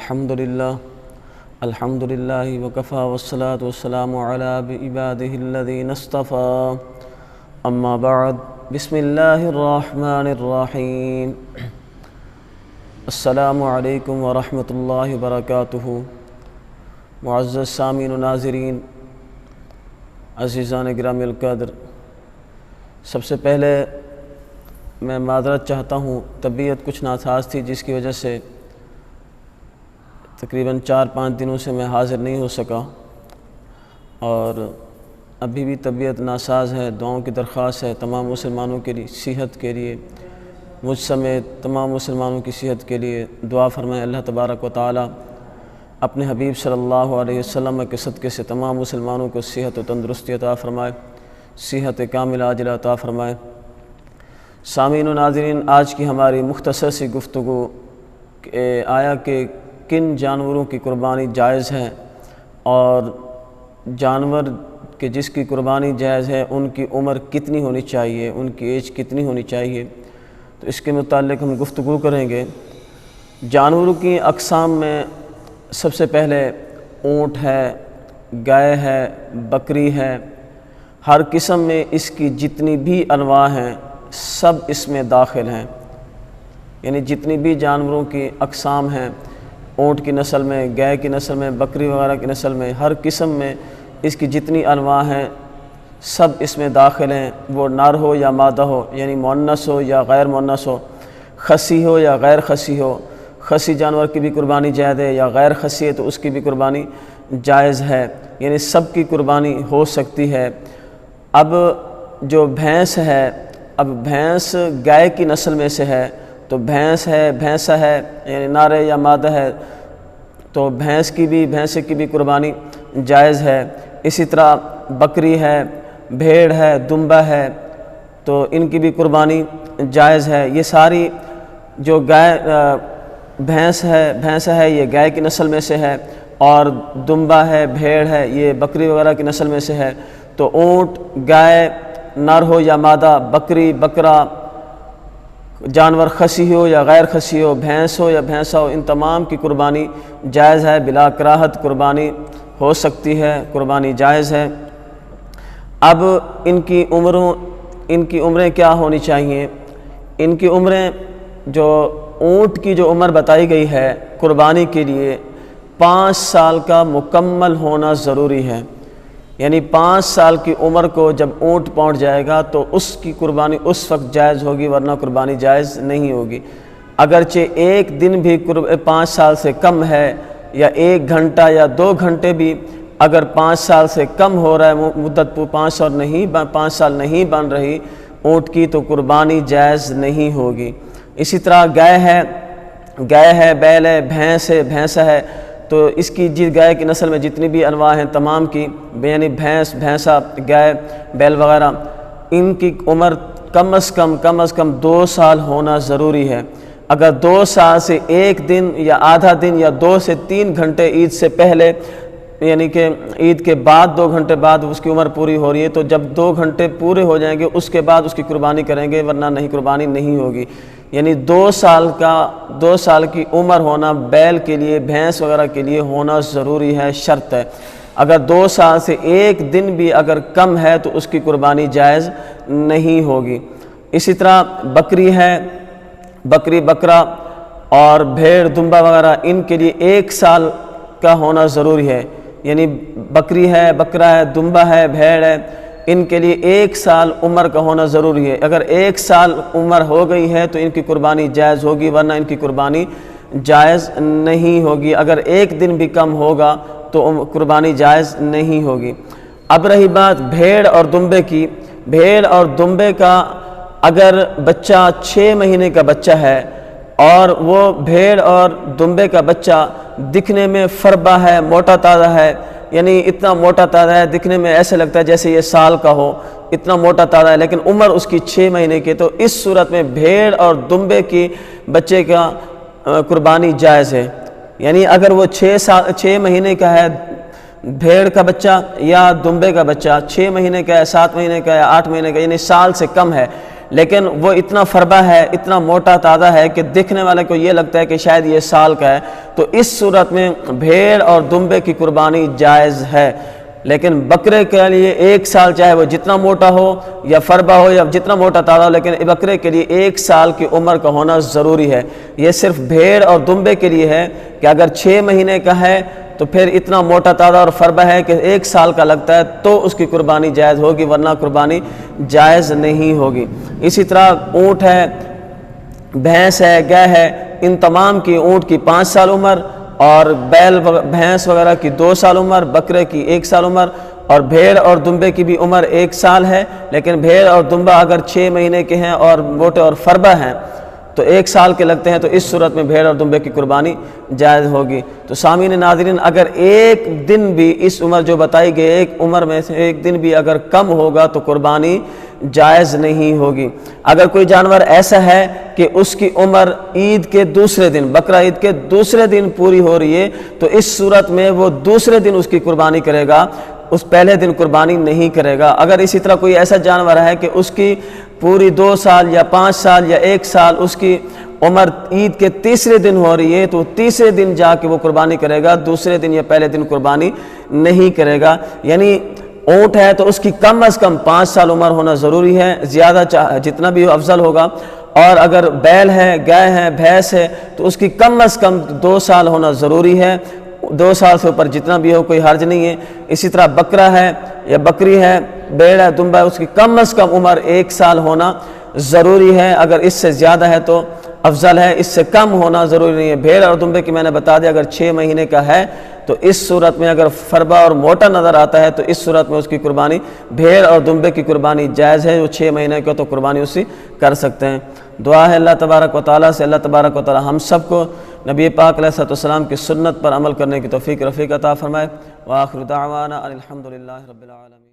الحمد للہ وکفیٰ والصلاة والسلام علی عبادہ الذین اصطفیٰ اما بعد بسم اللہ الرحمن الرحیم السلام علیکم ورحمۃ اللہ وبرکاتہ۔ معزز سامعین و ناظرین، عزیزان گرامی القدر، سب سے پہلے میں معذرت چاہتا ہوں، طبیعت کچھ ناساز تھی جس کی وجہ سے تقریباً 4-5 دنوں سے میں حاضر نہیں ہو سکا، اور ابھی بھی طبیعت ناساز ہے۔ دعاؤں کی درخواست ہے تمام مسلمانوں کے لیے، صحت کے لیے، مجھ سمیت تمام مسلمانوں کی صحت کے لیے دعا فرمائیں۔ اللہ تبارک و تعالی اپنے حبیب صلی اللہ علیہ وسلم کے صدقے سے تمام مسلمانوں کو صحت و تندرستی عطا فرمائے، صحت کاملہ عاجلہ عطا فرمائے۔ سامعین و ناظرین، آج کی ہماری مختصر سی گفتگو آیا کہ کن جانوروں کی قربانی جائز ہے، اور جانور کہ جس کی قربانی جائز ہے ان کی عمر کتنی ہونی چاہیے، ان کی ایج کتنی ہونی چاہیے، تو اس کے متعلق ہم گفتگو کریں گے۔ جانوروں کی اقسام میں سب سے پہلے اونٹ ہے، گائے ہے، بکری ہے۔ ہر قسم میں اس کی جتنی بھی انواع ہیں سب اس میں داخل ہیں، یعنی جتنی بھی جانوروں کی اقسام ہیں، اونٹ کی نسل میں، گائے کی نسل میں، بکری وغیرہ کی نسل میں، ہر قسم میں اس کی جتنی انواع ہیں سب اس میں داخل ہیں، وہ نر ہو یا مادہ ہو، یعنی مؤنث ہو یا غیر مؤنث ہو، خصی ہو یا غیر خصی ہو۔ خصی جانور کی بھی قربانی جائز ہے، یا غیر خصی ہے تو اس کی بھی قربانی جائز ہے، یعنی سب کی قربانی ہو سکتی ہے۔ اب جو بھینس ہے، اب بھینس گائے کی نسل میں سے ہے، تو بھینس ہے، بھینسا ہے، یعنی نر ہے یا مادہ ہے، تو بھینس کی بھی قربانی جائز ہے۔ اسی طرح بکری ہے، بھیڑ ہے، دمبا ہے، تو ان کی بھی قربانی جائز ہے۔ یہ ساری جو بھینس ہے یہ گائے کی نسل میں سے ہے، اور دمبا ہے، بھیڑ ہے، یہ بکری وغیرہ کی نسل میں سے ہے۔ تو اونٹ، گائے نر ہو یا مادہ، بکری، بکرا، جانور خصی ہو یا غیر خصی ہو، بھینس ہو یا بھینسا ہو، ان تمام کی قربانی جائز ہے، بلا کراہت قربانی ہو سکتی ہے، قربانی جائز ہے۔ اب ان کی عمریں کیا ہونی چاہیے؟ ان کی عمریں، جو اونٹ کی جو عمر بتائی گئی ہے قربانی کے لیے، 5 سال کا مکمل ہونا ضروری ہے، یعنی 5 سال کی عمر کو جب اونٹ پہنچ جائے گا تو اس کی قربانی اس وقت جائز ہوگی، ورنہ قربانی جائز نہیں ہوگی۔ اگرچہ ایک دن بھی 5 سال سے کم ہے، یا 1 گھنٹہ یا 2 گھنٹے بھی اگر 5 سال سے کم ہو رہا ہے مدت، 5 سال نہیں بن رہی اونٹ کی، تو قربانی جائز نہیں ہوگی۔ اسی طرح گائے ہے، بیل ہے، بھینس ہے، بھینسا ہے، تو اس کی گائے کی نسل میں جتنی بھی انواع ہیں تمام کی، یعنی بھینس، بھینسا، گائے، بیل وغیرہ، ان کی عمر کم از کم 2 سال ہونا ضروری ہے۔ اگر 2 سال سے 1 دن یا آدھا دن یا 2 سے 3 گھنٹے عید سے پہلے، یعنی کہ عید کے بعد 2 گھنٹے بعد اس کی عمر پوری ہو رہی ہے، تو جب 2 گھنٹے پورے ہو جائیں گے اس کے بعد اس کی قربانی کریں گے، ورنہ نہیں، قربانی نہیں ہوگی۔ یعنی 2 سال کی عمر ہونا بیل کے لیے، بھینس وغیرہ کے لیے ہونا ضروری ہے، شرط ہے۔ اگر 2 سال سے 1 دن بھی اگر کم ہے تو اس کی قربانی جائز نہیں ہوگی۔ اسی طرح بکری ہے، بکرا اور بھیڑ، دمبا وغیرہ، ان کے لیے 1 سال کا ہونا ضروری ہے، یعنی بکری ہے، بکرا ہے، دمبا ہے، بھیڑ ہے، ان کے لیے 1 سال عمر کا ہونا ضروری ہے۔ اگر 1 سال عمر ہو گئی ہے تو ان کی قربانی جائز ہوگی، ورنہ ان کی قربانی جائز نہیں ہوگی۔ اگر 1 دن بھی کم ہوگا تو قربانی جائز نہیں ہوگی۔ اب رہی بات بھیڑ اور دمبے کی۔ بھیڑ اور دمبے کا اگر بچہ 6 مہینے کا بچہ ہے، اور وہ بھیڑ اور دمبے کا بچہ دکھنے میں فربا ہے، موٹا تازہ ہے، یعنی اتنا موٹا تازہ ہے، دکھنے میں ایسے لگتا ہے جیسے یہ سال کا ہو، اتنا موٹا تازہ ہے، لیکن عمر اس کی 6 مہینے کی، تو اس صورت میں بھیڑ اور دمبے کی بچے کا قربانی جائز ہے۔ یعنی اگر وہ 6 مہینے کا ہے بھیڑ کا بچہ، یا دمبے کا بچہ 6 مہینے کا ہے، 7 مہینے کا ہے، 8 مہینے کا، یعنی سال سے کم ہے، لیکن وہ اتنا فربہ ہے، اتنا موٹا تازہ ہے کہ دیکھنے والے کو یہ لگتا ہے کہ شاید یہ سال کا ہے، تو اس صورت میں بھیڑ اور دمبے کی قربانی جائز ہے۔ لیکن بکرے کے لیے ایک سال، چاہے وہ جتنا موٹا ہو یا فربہ ہو یا جتنا موٹا تازہ ہو، لیکن بکرے کے لیے ایک سال کی عمر کا ہونا ضروری ہے۔ یہ صرف بھیڑ اور دمبے کے لیے ہے کہ اگر 6 مہینے کا ہے تو پھر اتنا موٹا تازہ اور فربہ ہے کہ ایک سال کا لگتا ہے تو اس کی قربانی جائز ہوگی، ورنہ قربانی جائز نہیں ہوگی۔ اسی طرح اونٹ ہے، بھینس ہے، گائے ہے، ان تمام کی، اونٹ کی 5 سال عمر اور بیل بھینس وغیرہ کی 2 سال عمر، بکرے کی 1 سال عمر، اور بھیڑ اور دمبے کی بھی عمر 1 سال ہے۔ لیکن بھیڑ اور دمبا اگر 6 مہینے کے ہیں اور موٹے اور فربہ ہیں تو 1 سال کے لگتے ہیں، تو اس صورت میں بھیڑ اور دمبے کی قربانی جائز ہوگی۔ تو سامعین ناظرین، اگر ایک دن بھی اس عمر جو بتائی گئی، ایک عمر میں سے ایک دن بھی اگر کم ہوگا تو قربانی جائز نہیں ہوگی۔ اگر کوئی جانور ایسا ہے کہ اس کی عمر عید کے دوسرے دن، بقرہ عید کے دوسرے دن پوری ہو رہی ہے، تو اس صورت میں وہ دوسرے دن اس کی قربانی کرے گا، اس پہلے دن قربانی نہیں کرے گا۔ اگر اسی طرح کوئی ایسا جانور ہے کہ اس کی پوری 2 سال یا 5 سال یا 1 سال اس کی عمر عید کے تیسرے دن ہو رہی ہے، تو تیسرے دن جا کے وہ قربانی کرے گا، دوسرے دن یا پہلے دن قربانی نہیں کرے گا۔ یعنی اونٹ ہے تو اس کی کم از کم 5 سال عمر ہونا ضروری ہے، زیادہ جتنا بھی افضل ہوگا۔ اور اگر بیل ہے، گائے ہے، بھینس ہے تو اس کی کم از کم 2 سال ہونا ضروری ہے، 2 سال سے اوپر جتنا بھی ہو کوئی حرج نہیں ہے۔ اسی طرح بکرا ہے یا بکری ہے، بیڑ ہے، دمبا ہے، اس کی کم از کم عمر 1 سال ہونا ضروری ہے۔ اگر اس سے زیادہ ہے تو افضل ہے، اس سے کم ہونا ضروری نہیں ہے۔ بھیڑ اور دمبے کی میں نے بتا دیا، اگر 6 مہینے کا ہے تو اس صورت میں اگر فربہ اور موٹا نظر آتا ہے تو اس صورت میں اس کی قربانی، بھیڑ اور دمبے کی قربانی جائز ہے۔ وہ 6 مہینے کا تو قربانی اسی کر سکتے ہیں۔ دعا ہے اللہ تبارک و تعالیٰ سے، اللہ تبارک و تعالیٰ ہم سب کو نبی پاک علیہ السلام کی سنت پر عمل کرنے کی توفیق رفیق عطا فرمائے۔ وآخر دعوانا الحمدللہ رب العالمین۔